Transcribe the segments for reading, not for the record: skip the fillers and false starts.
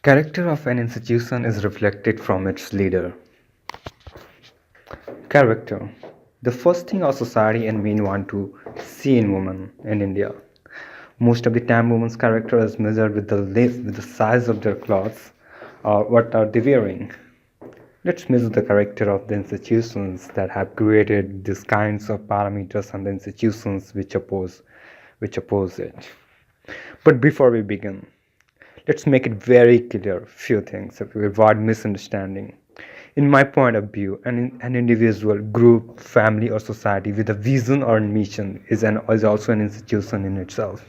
Character of an institution is reflected from its leader. Character. The first thing our society and men want to see in women in India. Most of the time, women's character is measured with the size of their clothes or what are they wearing. Let's measure the character of the institutions that have created these kinds of parameters and the institutions which oppose it. But before we begin, let's make it very clear few things to avoid misunderstanding. In my point of view, an individual, group, family, or society with a vision or mission is also an institution in itself.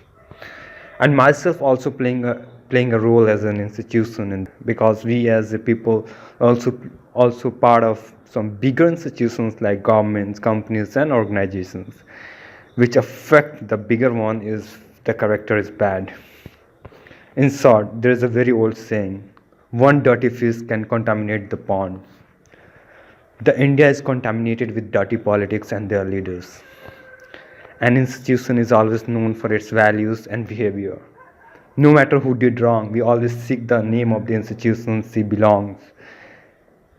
And myself also playing a role as an institution, because we as a people also part of some bigger institutions like governments, companies, and organizations, which affect the bigger one is the character is bad. In short, there is a very old saying, one dirty fish can contaminate the pond. The India is contaminated with dirty politics and their leaders. An institution is always known for its values and behavior. No matter who did wrong, we always seek the name of the institution she belongs,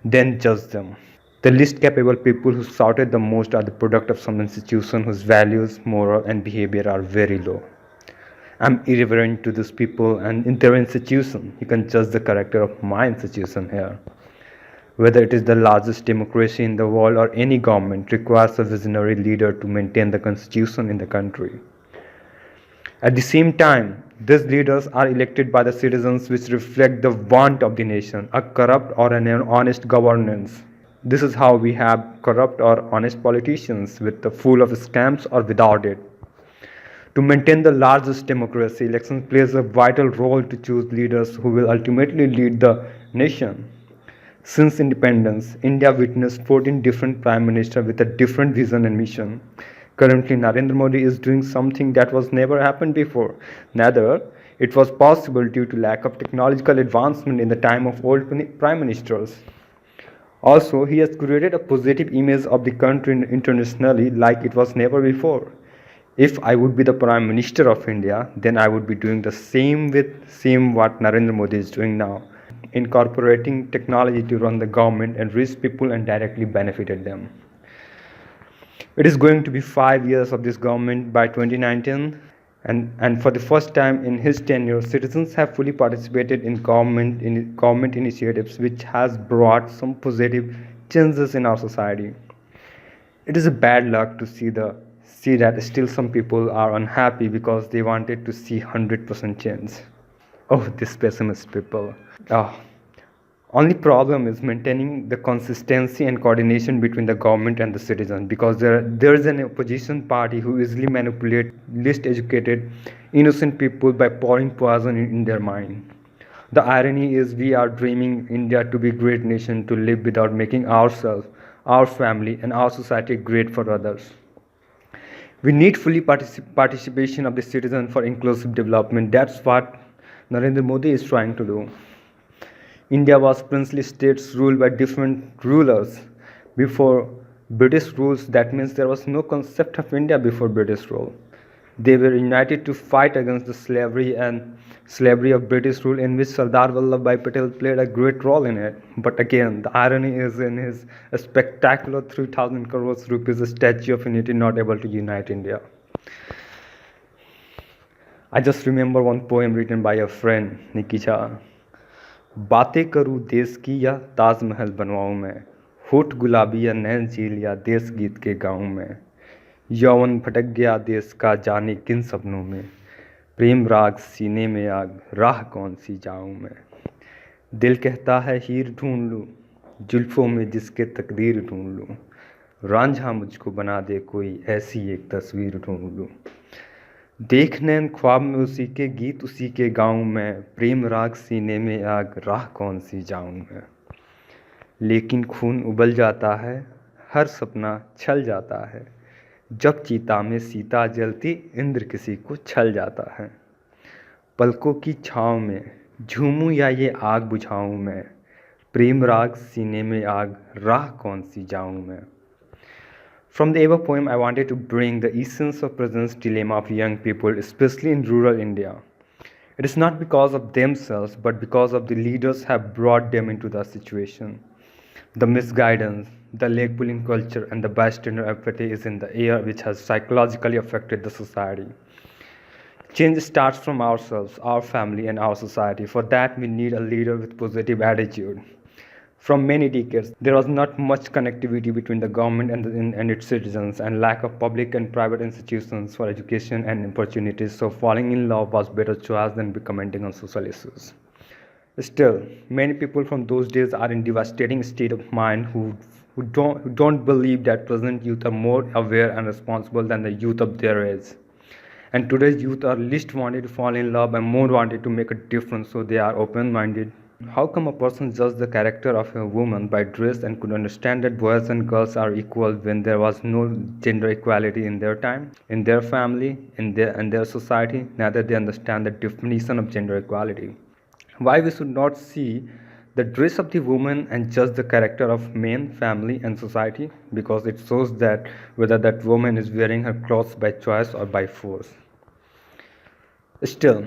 then judge them. The least capable people who shouted the most are the product of some institution whose values, moral, and behavior are very low. I'm irreverent to these people and in their institution. You can judge the character of my institution here. Whether it is the largest democracy in the world or any government requires a visionary leader to maintain the constitution in the country. At the same time, these leaders are elected by the citizens, which reflect the want of the nation, a corrupt or an honest governance. This is how we have corrupt or honest politicians, with the full of scams or without it. To maintain the largest democracy, elections plays a vital role to choose leaders who will ultimately lead the nation. Since independence, India witnessed 14 different prime ministers with a different vision and mission. Currently, Narendra Modi is doing something that was never happened before. Neither it was possible due to lack of technological advancement in the time of old prime ministers. Also, he has created a positive image of the country internationally like it was never before. If I would be the Prime Minister of India, then I would be doing the same what Narendra Modi is doing now, incorporating technology to run the government and reach people and directly benefited them. It is going to be 5 years of this government by 2019, and for the first time in his tenure, citizens have fully participated in government initiatives, which has brought some positive changes in our society. It is a bad luck to see that still some people are unhappy because they wanted to see 100% change. Oh, this pessimist people. Ah, only problem is maintaining the consistency and coordination between the government and the citizen, because there is an opposition party who easily manipulate least educated innocent people by pouring poison in their mind. The irony is we are dreaming India to be a great nation to live without making ourselves, our family, and our society great for others. We need fully participation of the citizen for inclusive development. That's what Narendra Modi is trying to do. India was princely states ruled by different rulers before British rules. That means there was no concept of India before British rule. They were united to fight against the slavery of British rule, in which Sardar Vallabhbhai Patel played a great role in it. But again, the irony is in his spectacular 3,000 crores rupees Statue of Unity not able to unite India. I just remember one poem written by a friend, Nikisha. बातें करूँ देश की या ताजमहल बनवाऊँ मैं, होठ गुलाबी या नैन झील या देश गीत के गाऊँ मैं, यौवन भटक गया देश का जाने किन सपनों में, प्रेम राग सीने में आग राह कौन सी जाऊँ मैं, दिल कहता है हीर ढूंढ लूँ जुल्फों में जिसके तकदीर ढूंढ लूँ, रांझा मुझको बना दे कोई ऐसी एक तस्वीर ढूंढ लूँ, देख नैन ख्वाब में उसी के गीत उसी के गाऊँ मैं, प्रेम राग सीने में आग राह कौन सी जाऊँ मैं, लेकिन खून उबल जाता है हर सपना छल जाता है, जब चीता में सीता जलती इंद्र किसी को छल जाता है, पलकों की छाँव में झूमूं या ये आग बुझाऊं मैं, प्रेम राग सीने में आग राह कौन सी जाऊं मैं. From the above poem, I wanted to bring the essence of present dilemma of young people, especially in rural India. It is not because of themselves, but because of the leaders have brought them into the situation. The misguidance, the leg pulling culture, and the bystander apathy is in the air, which has psychologically affected the society. Change starts from ourselves, our family, and our society. For that, we need a leader with positive attitude. From many decades, there was not much connectivity between the government and its citizens, and lack of public and private institutions for education and opportunities. So, falling in love was better choice than commenting on social issues. Still, many people from those days are in devastating state of mind who don't believe that present youth are more aware and responsible than the youth of their age. And today's youth are least wanted to fall in love and more wanted to make a difference, so they are open-minded. How come a person judged the character of a woman by dress and could understand that boys and girls are equal when there was no gender equality in their time, in their family, in their society? Neither they understand the definition of gender equality. Why we should not see the dress of the woman and judge the character of men, family, and society? Because it shows that whether that woman is wearing her clothes by choice or by force. Still,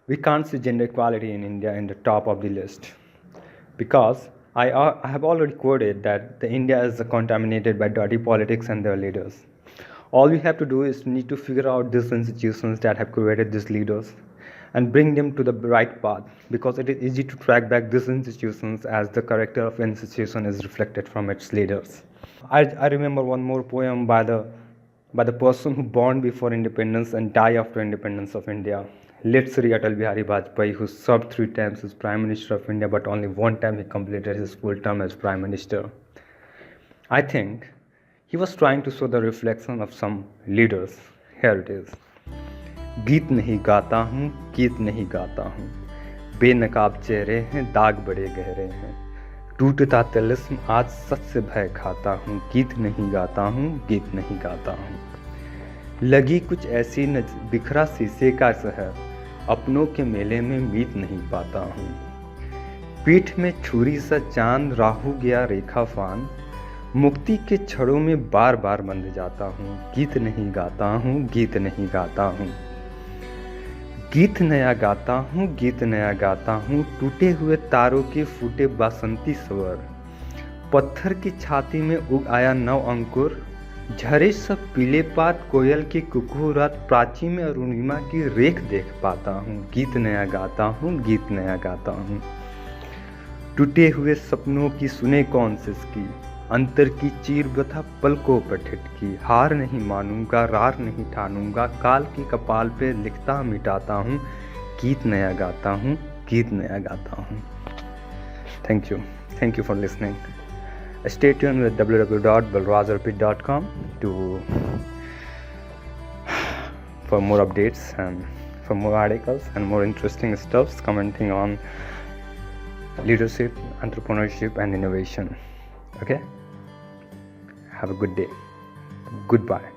we can't see gender equality in India in the top of the list, because I have already quoted that the India is contaminated by dirty politics and their leaders. All we have to do is need to figure out these institutions that have created these leaders and bring them to the right path, because it is easy to track back these institutions as the character of an institution is reflected from its leaders. I remember one more poem by the person who born before independence and die after independence of India. Late Sri Atal Bihari Vajpayee, who served 3 times as Prime Minister of India, but only 1 time he completed his full term as Prime Minister. I think he was trying to show the reflection of some leaders. Here it is. गीत नहीं गाता हूँ, गीत नहीं गाता हूँ, बेनकाब चेहरे हैं, दाग बड़े गहरे हैं, टूटता तिलिस्म आज सच से भय खाता हूँ, गीत नहीं गाता हूँ, गीत नहीं गाता हूँ, लगी कुछ ऐसी बिखरा शीशे का शहर, अपनों के मेले में मीत नहीं पाता हूँ, पीठ में छुरी सा चांद, राहु गया रेखा फान, मुक्ति के छड़ों में बार बार बंध जाता हूँ, गीत नहीं गाता हूँ, गीत नहीं गाता हूँ, गीत नया गाता हूँ, गीत नया गाता हूँ, टूटे हुए तारों के फूटे बासंती स्वर, पत्थर की छाती में उग आया नव अंकुर, झरे सब पीले पात, कोयल की कुकूरात, प्राची में अरुणिमा की रेख देख पाता हूँ, गीत नया गाता हूँ, गीत नया गाता हूँ, टूटे हुए सपनों की सुने कौन सिसकी, अंतर की चीर बथा पलकों पर ठिठकी, हार नहीं मानूंगा, रार नहीं ठानूंगा, काल की कपाल पे लिखता मिटाता हूँ, गीत नया गाता हूँ, गीत नया गाता हूँ. Thank you for listening. Stay tuned with www.balrajarpit.com for more updates and for more articles and more interesting stuffs commenting on leadership, entrepreneurship, and innovation. Okay? Have a good day. Goodbye.